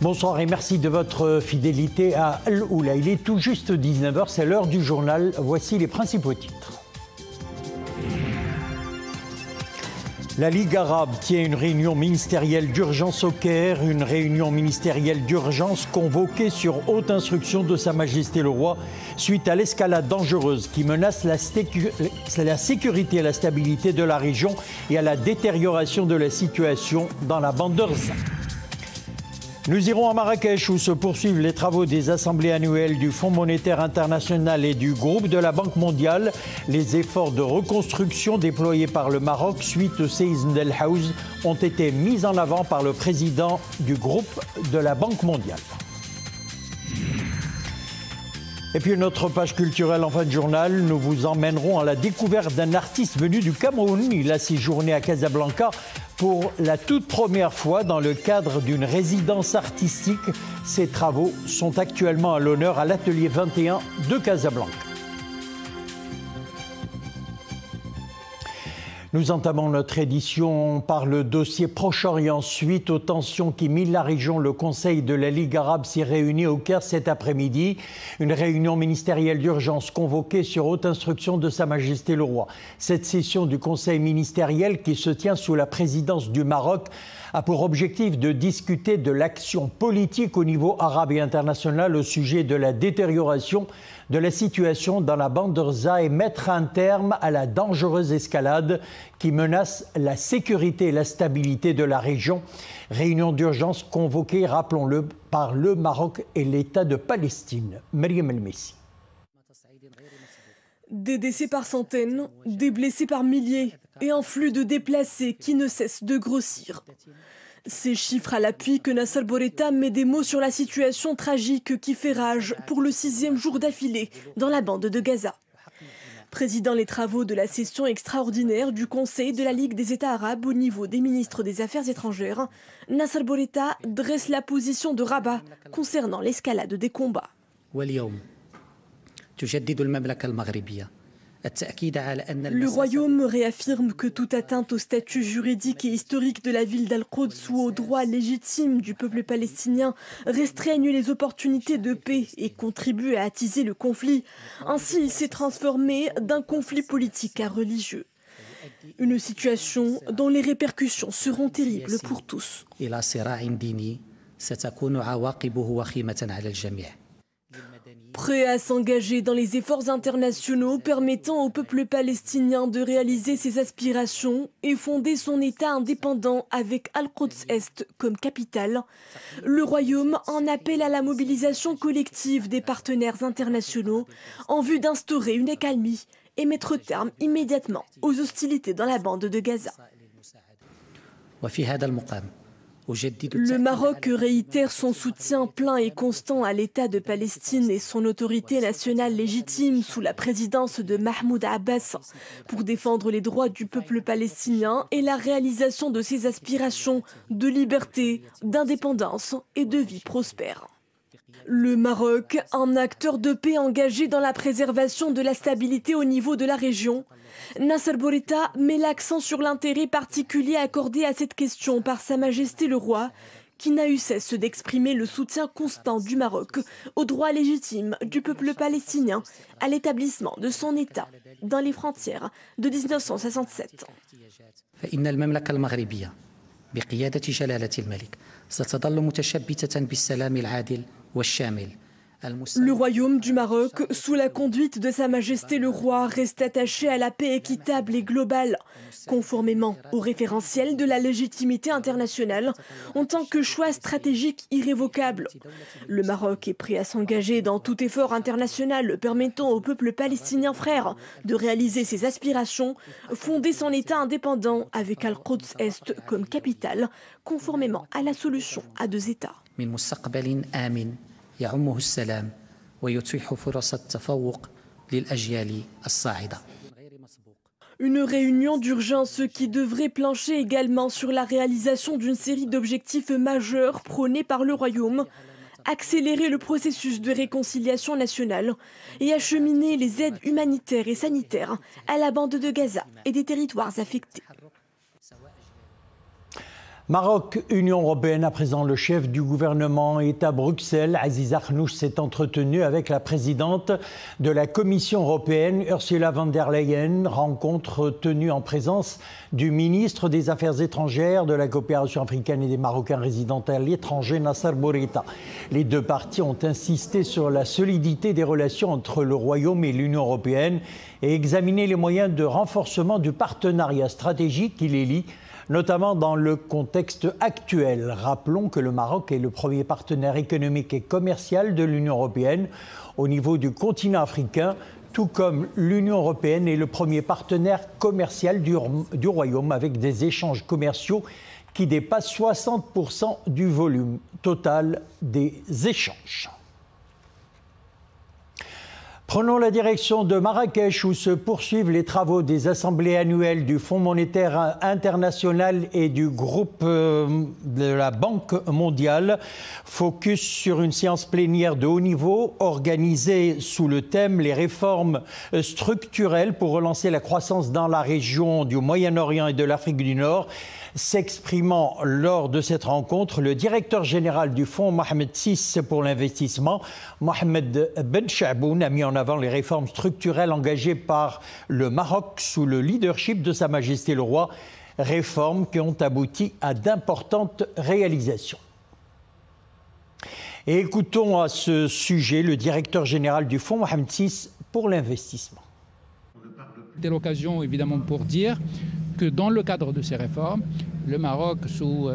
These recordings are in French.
Bonsoir et merci de votre fidélité à Al Oula. Il est tout juste 19h, c'est l'heure du journal. Voici les principaux titres. La Ligue arabe tient une réunion ministérielle d'urgence au Caire, une réunion ministérielle d'urgence convoquée sur haute instruction de Sa Majesté le Roi suite à l'escalade dangereuse qui menace la sécurité et la stabilité de la région et à la détérioration de la situation dans la bande d'Orza. Nous irons à Marrakech où se poursuivent les travaux des assemblées annuelles du Fonds monétaire international et du groupe de la Banque mondiale. Les efforts de reconstruction déployés par le Maroc suite au séisme d'El Haouz ont été mis en avant par le président du groupe de la Banque mondiale. Et puis notre page culturelle en fin de journal, nous vous emmènerons à la découverte d'un artiste venu du Cameroun. Il a séjourné à Casablanca pour la toute première fois dans le cadre d'une résidence artistique. Ces travaux sont actuellement à l'honneur à l'Atelier 21 de Casablanca. Nous entamons notre édition par le dossier Proche-Orient. Suite aux tensions qui minent la région, le Conseil de la Ligue arabe s'est réuni au Caire cet après-midi. Une réunion ministérielle d'urgence convoquée sur haute instruction de Sa Majesté le Roi. Cette session du Conseil ministériel, qui se tient sous la présidence du Maroc, a pour objectif de discuter de l'action politique au niveau arabe et international au sujet de la détérioration de la situation dans la bande d'Orza et mettre un terme à la dangereuse escalade qui menace la sécurité et la stabilité de la région. Réunion d'urgence convoquée, rappelons-le, par le Maroc et l'État de Palestine. Mariam El-Messi. Des décès par centaines, des blessés par milliers et un flux de déplacés qui ne cesse de grossir. Ces chiffres à l'appui que Nasser Bourita met des mots sur la situation tragique qui fait rage pour le 6e jour d'affilée dans la bande de Gaza. Présidant les travaux de la session extraordinaire du Conseil de la Ligue des États arabes au niveau des ministres des Affaires étrangères, Nasser Bourita dresse la position de Rabat concernant l'escalade des combats. Le royaume réaffirme que toute atteinte au statut juridique et historique de la ville d'Al-Quds ou aux droits légitimes du peuple palestinien restreignent les opportunités de paix et contribue à attiser le conflit. Ainsi, il s'est transformé d'un conflit politique à religieux. Une situation dont les répercussions seront terribles pour tous. Prêt à s'engager dans les efforts internationaux permettant au peuple palestinien de réaliser ses aspirations et fonder son État indépendant avec Al-Quds-Est comme capitale, le Royaume en appelle à la mobilisation collective des partenaires internationaux en vue d'instaurer une accalmie et mettre terme immédiatement aux hostilités dans la bande de Gaza. Le Maroc réitère son soutien plein et constant à l'État de Palestine et son autorité nationale légitime sous la présidence de Mahmoud Abbas pour défendre les droits du peuple palestinien et la réalisation de ses aspirations de liberté, d'indépendance et de vie prospère. Le Maroc, un acteur de paix engagé dans la préservation de la stabilité au niveau de la région, Nasser Bourita met l'accent sur l'intérêt particulier accordé à cette question par Sa Majesté le Roi, qui n'a eu cesse d'exprimer le soutien constant du Maroc aux droits légitimes du peuple palestinien à l'établissement de son État dans les frontières de 1967. Le royaume du Maroc, sous la conduite de Sa Majesté le Roi, reste attaché à la paix équitable et globale, conformément au référentiel de la légitimité internationale, en tant que choix stratégique irrévocable. Le Maroc est prêt à s'engager dans tout effort international permettant au peuple palestinien frère de réaliser ses aspirations, fonder son État indépendant avec Al-Quds-Est comme capitale, conformément à la solution à 2 États. يعمه السلام ويتيح فرص التفوق للأجيال الصاعدة. Une réunion d'urgence qui devrait plancher également sur la réalisation d'une série d'objectifs majeurs prônés par le Royaume, accélérer le processus de réconciliation nationale et acheminer les aides humanitaires et sanitaires à la bande de Gaza et des territoires affectés. Maroc, Union européenne, à présent le chef du gouvernement est à Bruxelles. Aziz Akhnouch s'est entretenu avec la présidente de la Commission européenne, Ursula von der Leyen, rencontre tenue en présence du ministre des Affaires étrangères, de la coopération africaine et des Marocains résidant à l'étranger, Nasser Bourita. Les deux parties ont insisté sur la solidité des relations entre le Royaume et l'Union européenne et examiné les moyens de renforcement du partenariat stratégique qui les lie, notamment dans le contexte actuel. Rappelons que le Maroc est le premier partenaire économique et commercial de l'Union européenne au niveau du continent africain, tout comme l'Union européenne est le premier partenaire commercial du Royaume, avec des échanges commerciaux qui dépassent 60% du volume total des échanges. Prenons la direction de Marrakech où se poursuivent les travaux des assemblées annuelles du Fonds monétaire international et du groupe de la Banque mondiale. Focus sur une séance plénière de haut niveau organisée sous le thème « Les réformes structurelles pour relancer la croissance dans la région du Moyen-Orient et de l'Afrique du Nord ». S'exprimant lors de cette rencontre, le directeur général du Fonds Mohamed VI pour l'investissement, Mohamed Ben Chaboun, a mis en avant les réformes structurelles engagées par le Maroc sous le leadership de Sa Majesté le Roi, réformes qui ont abouti à d'importantes réalisations. Et écoutons à ce sujet le directeur général du Fonds Mohamed VI pour l'investissement. C'est l'occasion évidemment pour dire que dans le cadre de ces réformes, le Maroc, sous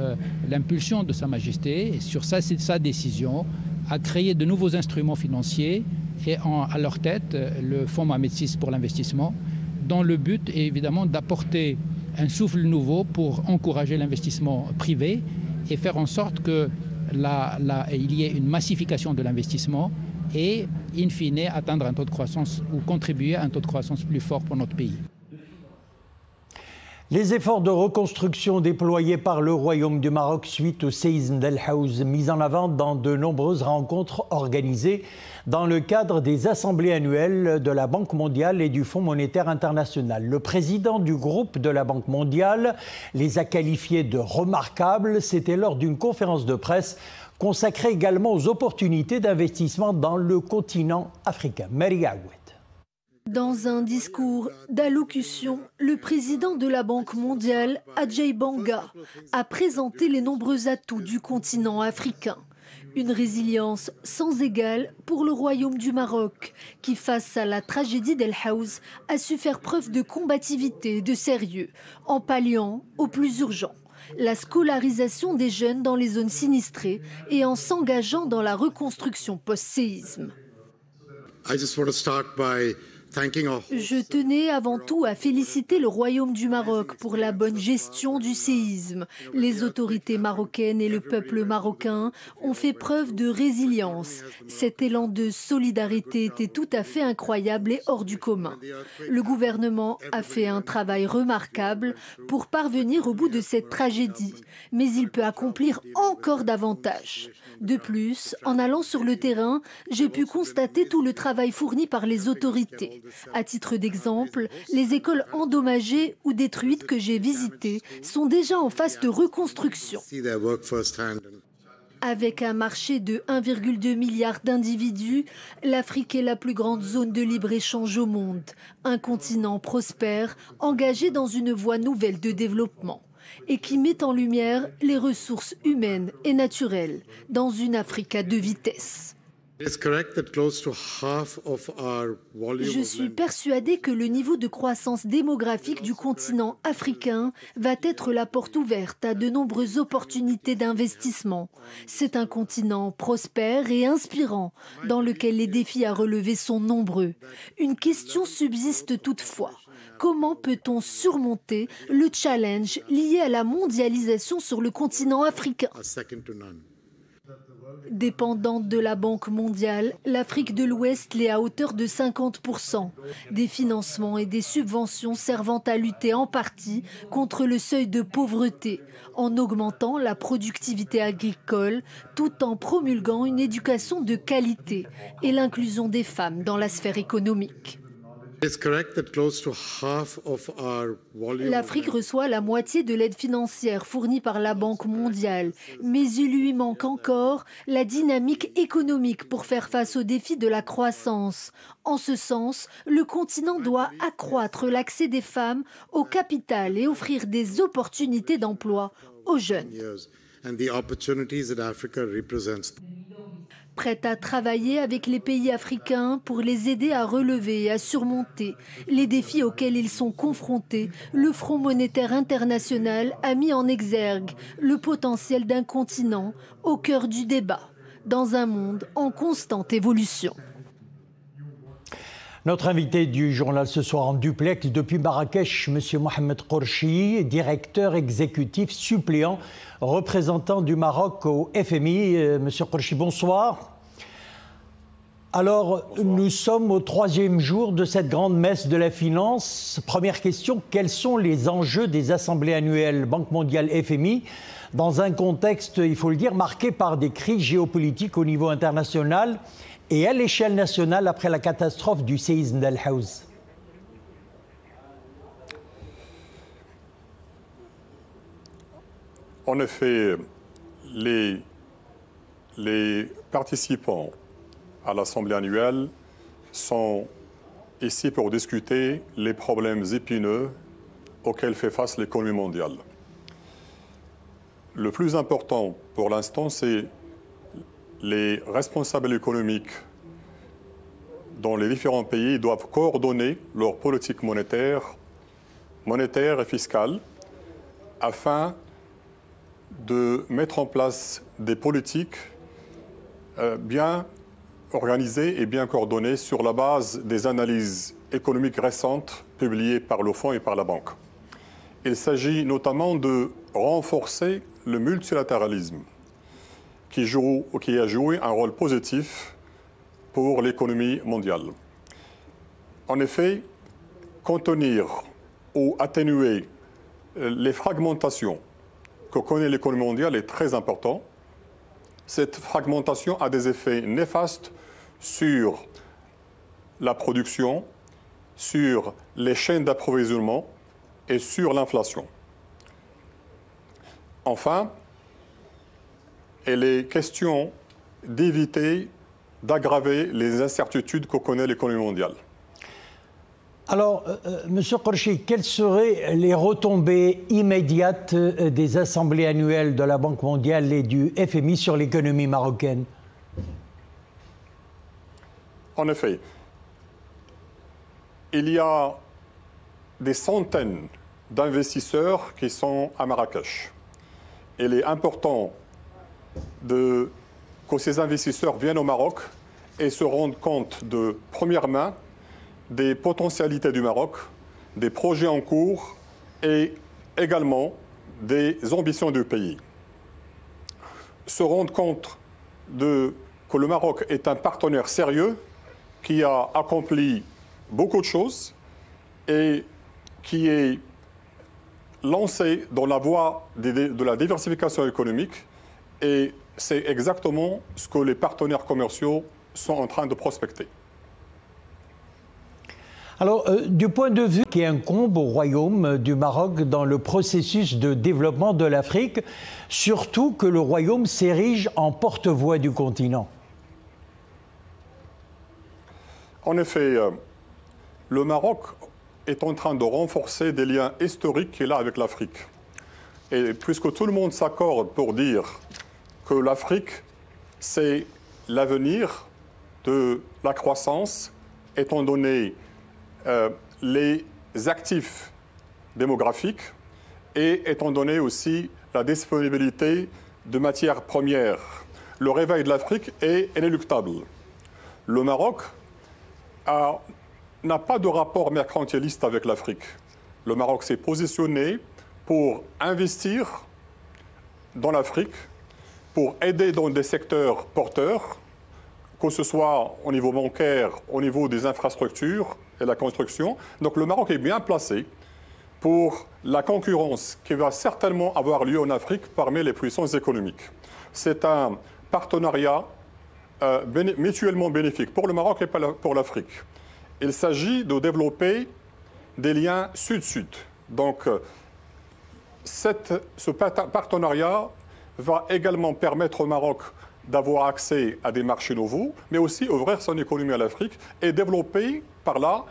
l'impulsion de Sa Majesté, et sur sa décision, a créé de nouveaux instruments financiers et à leur tête le Fonds Mohamed VI pour l'investissement, dont le but est évidemment d'apporter un souffle nouveau pour encourager l'investissement privé et faire en sorte qu'il y ait une massification de l'investissement et, in fine, atteindre un taux de croissance ou contribuer à un taux de croissance plus fort pour notre pays. Les efforts de reconstruction déployés par le Royaume du Maroc suite au séisme d'El Haouz, mis en avant dans de nombreuses rencontres organisées dans le cadre des assemblées annuelles de la Banque mondiale et du Fonds monétaire international. Le président du groupe de la Banque mondiale les a qualifiés de remarquables. C'était lors d'une conférence de presse consacrée également aux opportunités d'investissement dans le continent africain. Maria Aouet. Dans un discours d'allocution, le président de la Banque mondiale, Ajay Banga, a présenté les nombreux atouts du continent africain. Une résilience sans égale pour le Royaume du Maroc, qui, face à la tragédie d'El Haouz, a su faire preuve de combativité et de sérieux, en palliant au plus urgent, la scolarisation des jeunes dans les zones sinistrées et en s'engageant dans la reconstruction post-séisme. Je tenais avant tout à féliciter le Royaume du Maroc pour la bonne gestion du séisme. Les autorités marocaines et le peuple marocain ont fait preuve de résilience. Cet élan de solidarité était tout à fait incroyable et hors du commun. Le gouvernement a fait un travail remarquable pour parvenir au bout de cette tragédie, mais il peut accomplir encore davantage. De plus, en allant sur le terrain, j'ai pu constater tout le travail fourni par les autorités. À titre d'exemple, les écoles endommagées ou détruites que j'ai visitées sont déjà en phase de reconstruction. Avec un marché de 1,2 milliard d'individus, l'Afrique est la plus grande zone de libre-échange au monde. Un continent prospère, engagé dans une voie nouvelle de développement et qui met en lumière les ressources humaines et naturelles dans une Afrique à deux vitesses. Je suis persuadée que le niveau de croissance démographique du continent africain va être la porte ouverte à de nombreuses opportunités d'investissement. C'est un continent prospère et inspirant, dans lequel les défis à relever sont nombreux. Une question subsiste toutefois. Comment peut-on surmonter le challenge lié à la mondialisation sur le continent africain ? Dépendante de la Banque mondiale, l'Afrique de l'Ouest l'est à hauteur de 50%. Des financements et des subventions servant à lutter en partie contre le seuil de pauvreté, en augmentant la productivité agricole, tout en promulguant une éducation de qualité et l'inclusion des femmes dans la sphère économique. L'Afrique reçoit la moitié de l'aide financière fournie par la Banque mondiale, mais il lui manque encore la dynamique économique pour faire face aux défis de la croissance. En ce sens, le continent doit accroître l'accès des femmes au capital et offrir des opportunités d'emploi aux jeunes. Prête à travailler avec les pays africains pour les aider à relever et à surmonter les défis auxquels ils sont confrontés, le Front monétaire international a mis en exergue le potentiel d'un continent au cœur du débat, dans un monde en constante évolution. Notre invité du journal ce soir en duplex depuis Marrakech, M. Mohamed Qorchi, directeur exécutif suppléant, représentant du Maroc au FMI. M. Qorchi, bonsoir. Alors, bonsoir. Nous sommes au 3e jour de cette grande messe de la finance. Première question, quels sont les enjeux des assemblées annuelles Banque mondiale FMI dans un contexte, il faut le dire, marqué par des crises géopolitiques au niveau international et à l'échelle nationale après la catastrophe du séisme d'Al Hawz? En effet, les participants à l'Assemblée annuelle sont ici pour discuter les problèmes épineux auxquels fait face l'économie mondiale. Le plus important pour l'instant, c'est les responsables économiques dans les différents pays doivent coordonner leur politique monétaire et fiscale afin de mettre en place des politiques bien organisées et bien coordonnées sur la base des analyses économiques récentes publiées par le Fonds et par la Banque. Il s'agit notamment de renforcer le multilatéralisme qui a joué un rôle positif pour l'économie mondiale. En effet, contenir ou atténuer les fragmentations que connaît l'économie mondiale est très important. Cette fragmentation a des effets néfastes sur la production, sur les chaînes d'approvisionnement et sur l'inflation. Enfin, il est question d'éviter d'aggraver les incertitudes que connaît l'économie mondiale. Alors, M. Qorchi, quelles seraient les retombées immédiates des assemblées annuelles de la Banque mondiale et du FMI sur l'économie marocaine? En effet, il y a des centaines d'investisseurs qui sont à Marrakech. Il est important que ces investisseurs viennent au Maroc et se rendent compte de première main des potentialités du Maroc, des projets en cours et également des ambitions du pays. Se rendre compte que le Maroc est un partenaire sérieux qui a accompli beaucoup de choses et qui est lancé dans la voie de la diversification économique, et c'est exactement ce que les partenaires commerciaux sont en train de prospecter. Alors, du point de vue qui incombe au Royaume du Maroc dans le processus de développement de l'Afrique, surtout que le Royaume s'érige en porte-voix du continent. En effet, le Maroc est en train de renforcer des liens historiques qu'il a avec l'Afrique. Et puisque tout le monde s'accorde pour dire que l'Afrique, c'est l'avenir de la croissance, étant donné les actifs démographiques et étant donné aussi la disponibilité de matières premières. Le réveil de l'Afrique est inéluctable. Le Maroc n'a pas de rapport mercantiliste avec l'Afrique. Le Maroc s'est positionné pour investir dans l'Afrique, pour aider dans des secteurs porteurs, que ce soit au niveau bancaire, au niveau des infrastructures et la construction. Donc le Maroc est bien placé pour la concurrence qui va certainement avoir lieu en Afrique parmi les puissances économiques. C'est un partenariat mutuellement bénéfique pour le Maroc et pour l'Afrique. il s'agit de développer des liens sud-sud. Donc, ce partenariat va également permettre au Maroc d'avoir accès à des marchés nouveaux, mais aussi ouvrir son économie à l'Afrique et développer par là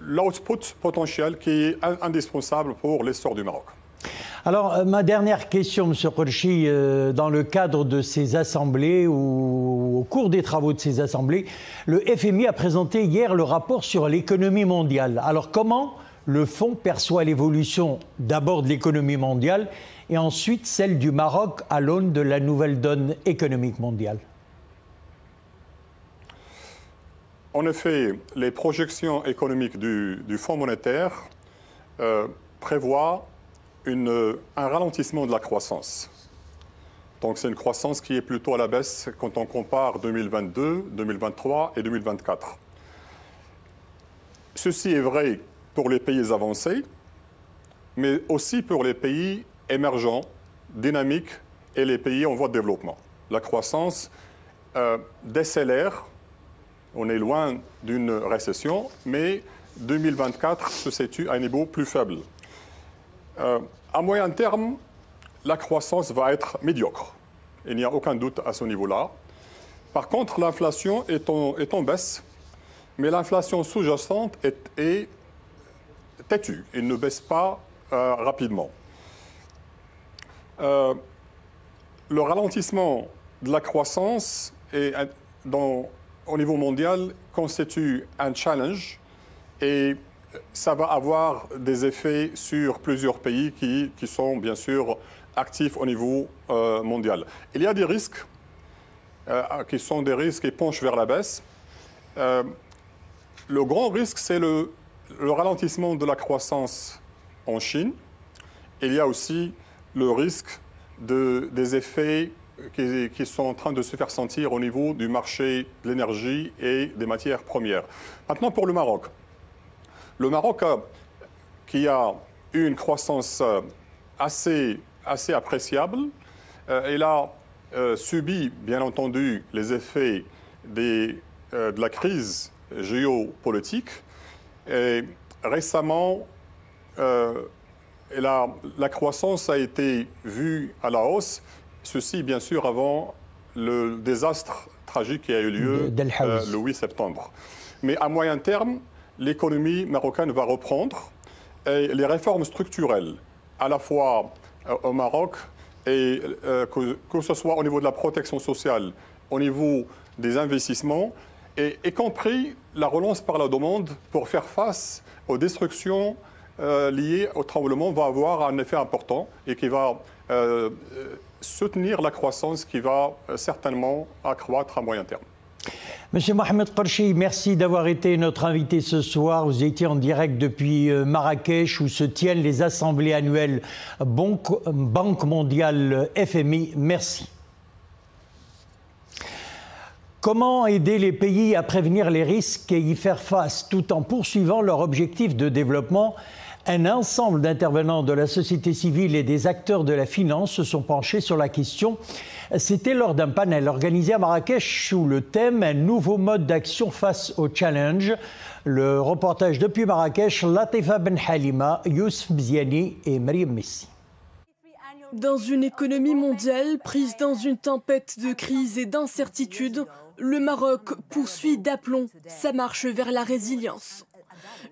l'output potentiel qui est indispensable pour l'essor du Maroc. Alors, ma dernière question, M. Korchi, dans le cadre de ces assemblées ou au cours des travaux de ces assemblées, le FMI a présenté hier le rapport sur l'économie mondiale. Alors, comment le Fonds perçoit l'évolution d'abord de l'économie mondiale et ensuite celle du Maroc à l'aune de la nouvelle donne économique mondiale? En effet, les projections économiques du Fonds monétaire prévoient un ralentissement de la croissance. Donc c'est une croissance qui est plutôt à la baisse quand on compare 2022, 2023 et 2024. Ceci est vrai pour les pays avancés, mais aussi pour les pays émergents, dynamiques et les pays en voie de développement. La croissance décélère, on est loin d'une récession, mais 2024 se situe à un niveau plus faible. À moyen terme, la croissance va être médiocre. Il n'y a aucun doute à ce niveau-là. Par contre, l'inflation est en baisse, mais l'inflation sous-jacente est têtue. Elle ne baisse pas rapidement. Le ralentissement de la croissance au niveau mondial constitue un challenge et ça va avoir des effets sur plusieurs pays qui sont bien sûr actifs au niveau mondial. Il y a des risques qui sont des risques qui penchent vers la baisse. Le grand risque, c'est le ralentissement de la croissance en Chine. Il y a aussi le risque des effets qui sont en train de se faire sentir au niveau du marché de l'énergie et des matières premières. Maintenant, pour le Maroc. Le Maroc, qui a eu une croissance assez appréciable, il a subi, bien entendu, les effets de la crise géopolitique. Et récemment, la croissance a été vue à la hausse, ceci bien sûr avant le désastre tragique qui a eu lieu le 8 septembre. Mais à moyen terme, l'économie marocaine va reprendre et les réformes structurelles, à la fois au Maroc, et que ce soit au niveau de la protection sociale, au niveau des investissements, et y compris la relance par la demande pour faire face aux destructions liées au tremblement, va avoir un effet important et qui va soutenir la croissance qui va certainement accroître à moyen terme. Monsieur Mohamed Korchi, merci d'avoir été notre invité ce soir. Vous étiez en direct depuis Marrakech où se tiennent les assemblées annuelles Banque mondiale FMI. Merci. Comment aider les pays à prévenir les risques et y faire face tout en poursuivant leur objectif de développement? Un ensemble d'intervenants de la société civile et des acteurs de la finance se sont penchés sur la question. C'était lors d'un panel organisé à Marrakech sous le thème « Un nouveau mode d'action face au challenge ». Le reportage depuis Marrakech, Latifa Ben Halima, Youssef Bziani et Mariam Messi. Dans une économie mondiale prise dans une tempête de crise et d'incertitude, le Maroc poursuit d'aplomb sa marche vers la résilience.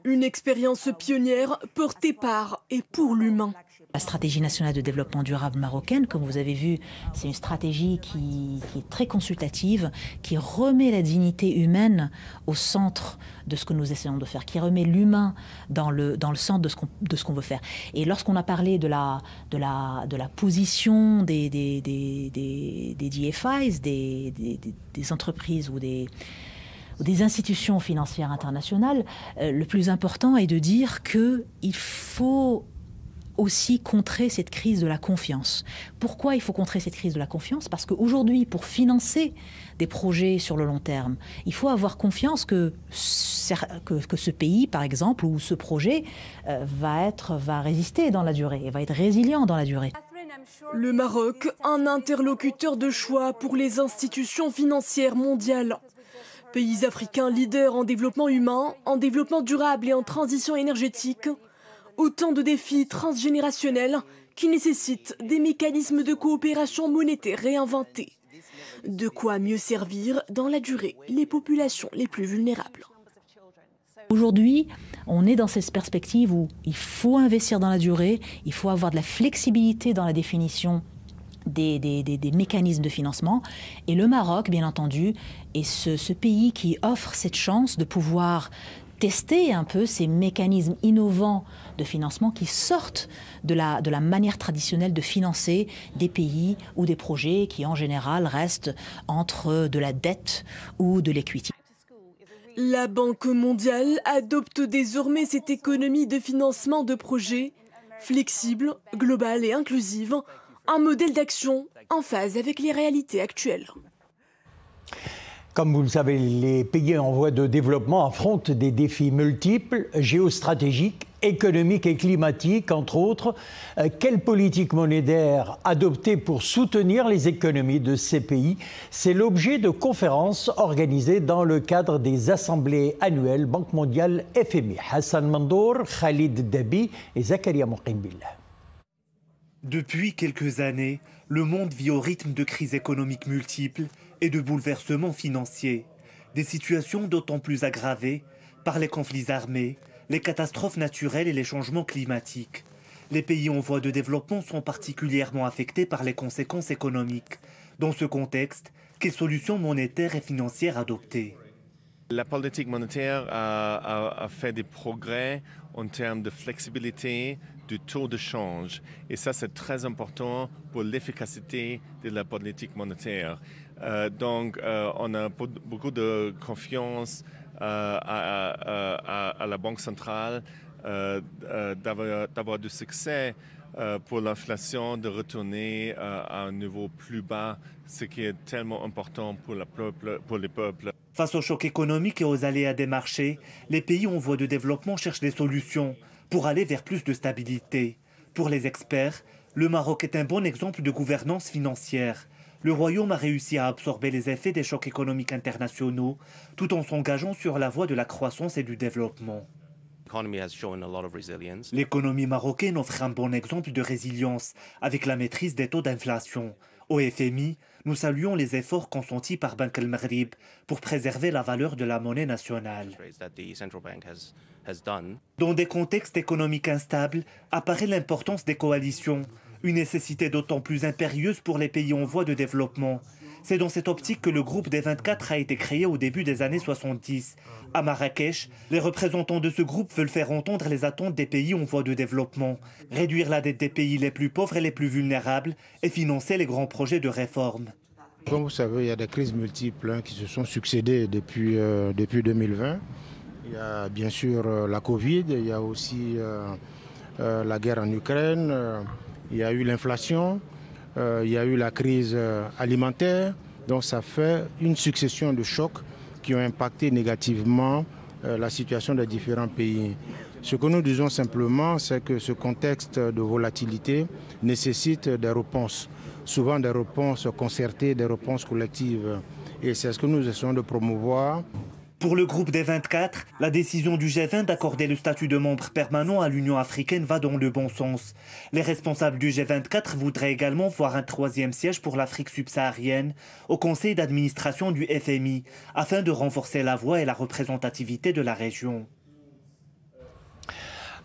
Une expérience pionnière portée par et pour l'humain. La stratégie nationale de développement durable marocaine, comme vous avez vu, c'est une stratégie qui est très consultative, qui remet la dignité humaine au centre de ce que nous essayons de faire, qui remet l'humain dans le centre de ce qu'on veut faire. Et lorsqu'on a parlé de la position des DFIs, des entreprises ou des institutions financières internationales, le plus important est de dire qu'il faut aussi contrer cette crise de la confiance. Pourquoi il faut contrer cette crise de la confiance? Parce qu'aujourd'hui, pour financer des projets sur le long terme, il faut avoir confiance que ce pays, par exemple, ou ce projet va résister dans la durée, et va être résilient dans la durée. Le Maroc, un interlocuteur de choix pour les institutions financières mondiales. Pays africains leaders en développement humain, en développement durable et en transition énergétique. Autant de défis transgénérationnels qui nécessitent des mécanismes de coopération monétaire réinventés. De quoi mieux servir dans la durée les populations les plus vulnérables. Aujourd'hui, on est dans cette perspective où il faut investir dans la durée, il faut avoir de la flexibilité dans la définition des mécanismes de financement. Et le Maroc, bien entendu, est ce pays qui offre cette chance de pouvoir tester un peu ces mécanismes innovants de financement qui sortent de la manière traditionnelle de financer des pays ou des projets qui, en général, restent entre de la dette ou de l'equity. La Banque mondiale adopte désormais cette économie de financement de projets flexible, globale et inclusive, un modèle d'action en phase avec les réalités actuelles. Comme vous le savez, les pays en voie de développement affrontent des défis multiples, géostratégiques, économiques et climatiques, entre autres. Quelle politique monétaire adopter pour soutenir les économies de ces pays? C'est l'objet de conférences organisées dans le cadre des assemblées annuelles Banque mondiale FMI. Hassan Mandour, Khalid Dabi et Zakaria Mouqimbillah. Depuis quelques années, le monde vit au rythme de crises économiques multiples et de bouleversements financiers. Des situations d'autant plus aggravées par les conflits armés, les catastrophes naturelles et les changements climatiques. Les pays en voie de développement sont particulièrement affectés par les conséquences économiques. Dans ce contexte, quelles solutions monétaires et financières adopter? La politique monétaire a fait des progrès en termes de flexibilité du taux de change. Et ça, c'est très important pour l'efficacité de la politique monétaire. Donc, on a beaucoup de confiance à la Banque centrale d'avoir du succès pour l'inflation, de retourner à un niveau plus bas, ce qui est tellement important pour les peuples. Face aux chocs économiques et aux aléas des marchés, les pays en voie de développement cherchent des solutions pour aller vers plus de stabilité. Pour les experts, le Maroc est un bon exemple de gouvernance financière. Le Royaume a réussi à absorber les effets des chocs économiques internationaux tout en s'engageant sur la voie de la croissance et du développement. L'économie marocaine offre un bon exemple de résilience avec la maîtrise des taux d'inflation. Au FMI, nous saluons les efforts consentis par Banque El Maghrib pour préserver la valeur de la monnaie nationale. Dans des contextes économiques instables, apparaît l'importance des coalitions, une nécessité d'autant plus impérieuse pour les pays en voie de développement. C'est dans cette optique que le groupe des 24 a été créé au début des années 70. À Marrakech, les représentants de ce groupe veulent faire entendre les attentes des pays en voie de développement, réduire la dette des pays les plus pauvres et les plus vulnérables et financer les grands projets de réforme. Comme vous savez, il y a des crises multiples qui se sont succédées depuis 2020. Il y a bien sûr la Covid, il y a aussi la guerre en Ukraine, il y a eu l'inflation. Il y a eu la crise alimentaire, donc ça fait une succession de chocs qui ont impacté négativement la situation des différents pays. Ce que nous disons simplement, c'est que ce contexte de volatilité nécessite des réponses, souvent des réponses concertées, des réponses collectives. Et c'est ce que nous essayons de promouvoir. Pour le groupe des 24, la décision du G20 d'accorder le statut de membre permanent à l'Union africaine va dans le bon sens. Les responsables du G24 voudraient également voir un 3e siège pour l'Afrique subsaharienne au conseil d'administration du FMI, afin de renforcer la voix et la représentativité de la région.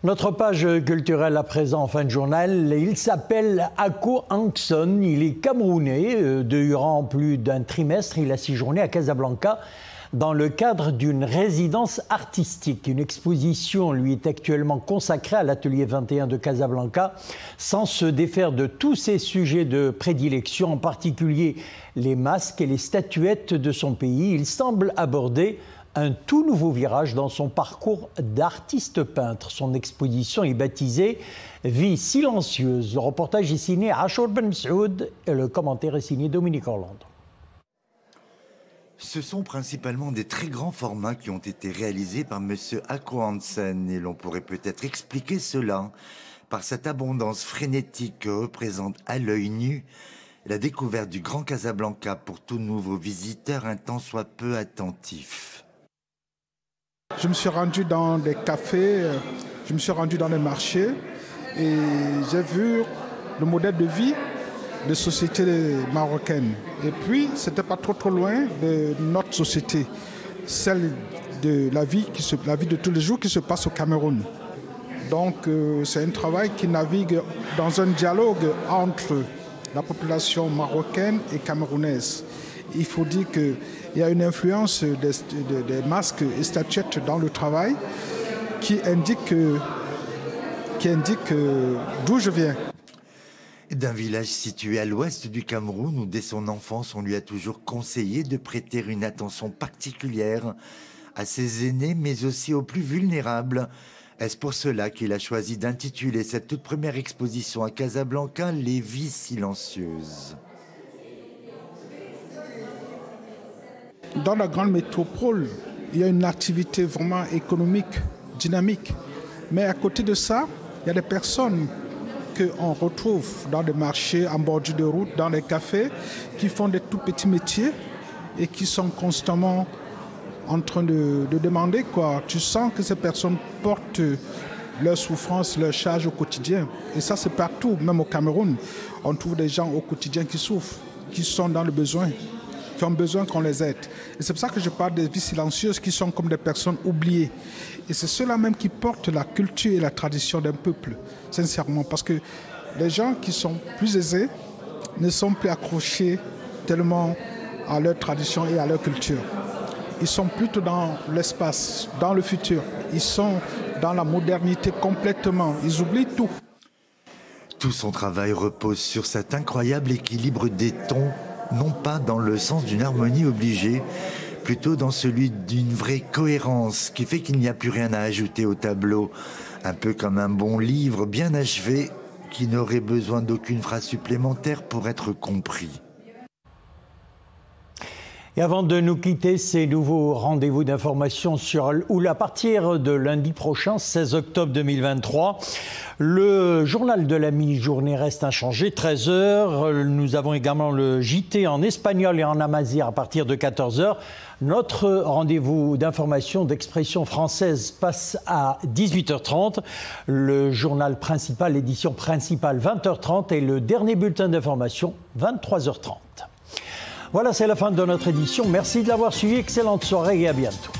Notre page culturelle à présent en fin de journal, il s'appelle Ako Ankson, il est camerounais, durant plus d'un trimestre, il a séjourné à Casablanca dans le cadre d'une résidence artistique. Une exposition lui est actuellement consacrée à l'atelier 21 de Casablanca, sans se défaire de tous ses sujets de prédilection, en particulier les masques et les statuettes de son pays. Il semble aborder un tout nouveau virage dans son parcours d'artiste peintre. Son exposition est baptisée « Vie silencieuse ». Le reportage est signé Achour Ben Msaoud et le commentaire est signé Dominique Orlando. Ce sont principalement des très grands formats qui ont été réalisés par M. Ako Hansen et l'on pourrait peut-être expliquer cela par cette abondance frénétique que représente à l'œil nu la découverte du Grand Casablanca pour tout nouveau visiteur un tant soit peu attentif. Je me suis rendu dans des cafés, je me suis rendu dans les marchés et j'ai vu le modèle de vie des sociétés marocaines. Et puis, c'était pas trop loin de notre société, celle de la vie de tous les jours qui se passe au Cameroun. Donc, c'est un travail qui navigue dans un dialogue entre la population marocaine et camerounaise. Il faut dire qu'il y a une influence des masques et statuettes dans le travail qui indique d'où je viens. D'un village situé à l'ouest du Cameroun où dès son enfance on lui a toujours conseillé de prêter une attention particulière à ses aînés mais aussi aux plus vulnérables. Est-ce pour cela qu'il a choisi d'intituler cette toute première exposition à Casablanca « Les vies silencieuses ». Dans la grande métropole, il y a une activité vraiment économique, dynamique. Mais à côté de ça, il y a des personnes qu'on retrouve dans des marchés, en bordure de route, dans les cafés, qui font des tout petits métiers et qui sont constamment en train de demander quoi. Tu sens que ces personnes portent leurs souffrances, leurs charges au quotidien. Et ça, c'est partout, même au Cameroun. On trouve des gens au quotidien qui souffrent, qui sont dans le besoin, qui ont besoin qu'on les aide. Et c'est pour ça que je parle des vies silencieuses qui sont comme des personnes oubliées. Et c'est ceux-là même qui portent la culture et la tradition d'un peuple, sincèrement. Parce que les gens qui sont plus aisés ne sont plus accrochés tellement à leur tradition et à leur culture. Ils sont plutôt dans l'espace, dans le futur. Ils sont dans la modernité complètement. Ils oublient tout. Tout son travail repose sur cet incroyable équilibre des tons, non pas dans le sens d'une harmonie obligée, plutôt dans celui d'une vraie cohérence qui fait qu'il n'y a plus rien à ajouter au tableau. Un peu comme un bon livre bien achevé qui n'aurait besoin d'aucune phrase supplémentaire pour être compris. Et avant de nous quitter, ces nouveaux rendez-vous d'information sur ou à partir de lundi prochain, 16 octobre 2023, le journal de la mi-journée reste inchangé, 13h. Nous avons également le JT en espagnol et en amazigh à partir de 14h. Notre rendez-vous d'information d'expression française passe à 18h30. Le journal principal, l'édition principale, 20h30 et le dernier bulletin d'information, 23h30. Voilà, c'est la fin de notre édition. Merci de l'avoir suivi. Excellente soirée et à bientôt.